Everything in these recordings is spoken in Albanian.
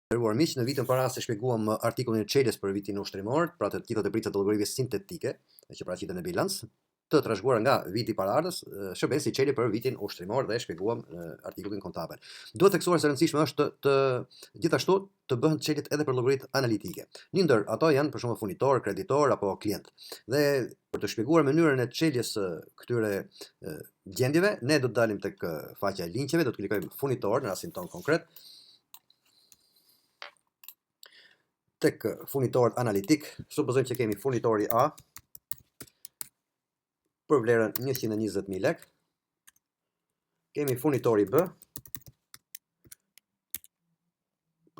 Nderuar miq, në vitin para se shpjeguam artikullin e çelës për vitin ushtarimor, pra të gjitha tepricat të llogaritjeve sintetike që paraqiten në bilanc, të trashëguara nga viti i paraardhës, shërben si çelë për vitin ushtarimor dhe shpjeguam në artikullin kontabël. Duhet theksuar se e rëndësishme është të gjithashtu të bëhen çelët edhe për llogaritë analitike. Një ndër ato janë për shembull furnitor, kreditor apo klient. Dhe për të shpjeguar mënyrën e çeljes këtyre gjendjeve, ne do të dalim tek faqja e linqeve, do të klikojmë furnitor në rastin ton konkret. Tek furnitorët analitik, supozojmë që kemi furnitori A për vlerën 120.000 lek, kemi furnitori B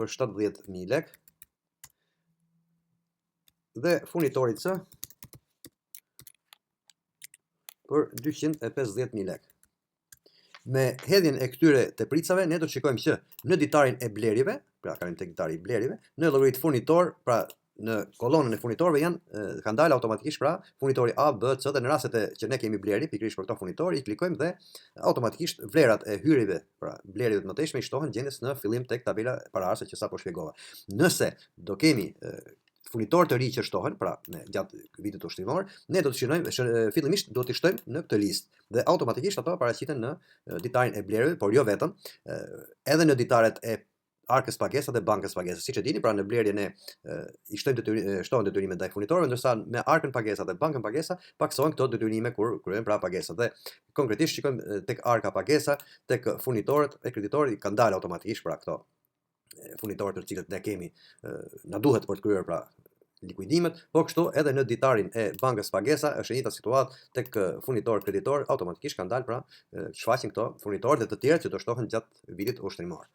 për 70.000 lek dhe furnitori C për 250.000 lek. Me hedhjen e këtyre tepricave, ne do të shikojmë që në ditarin e blerjeve, pra kalim tek ditari i blerjeve, në llogaritë furnitor, pra në kolonën e furnitorëve kanë dalë automatikisht pra furnitori A, B, C dhe në rastet që ne kemi blerje pikërisht për këto furnitorë, i klikojmë dhe automatikisht vlerat e hyrjeve, pra blerjeve të mëtejshme i shtohen gjendjes në fillim tek tabela paraardhëse që sapo shpjegova. Nëse do kemi furnitorë të ri që shtohen, pra gjatë vitit ushtarimor, ne do të shtojmë fillimisht do t'i shtojmë në këtë listë dhe automatikisht ato paraqiten në ditarin e blerjeve, por jo vetëm, edhe në ditaret e arkës pagesa dhe bankës pagesa. Siç e dini, pra në blerje ne i shtohen detyrimet ndaj furnitorëve, ndërsa me arkën pagesa dhe bankën pagesa paksohen këto detyrime kur kryhen pra pagesa. Dhe konkretisht shikojmë tek arka pagesa, tek furnitorët e kreditorët kanë dalë automatikisht pra këto furnitorët të cilët ne kemi na duhet për të kryer pra likuidimet, po kështu edhe në ditarin e bankës pagesa është e njëjta situatë tek furnitorët kreditor automatikisht kanë dalë pra shfaqin këto furnitorë dhe të tjerë që do shtohen gjatë vitit ushtarimor.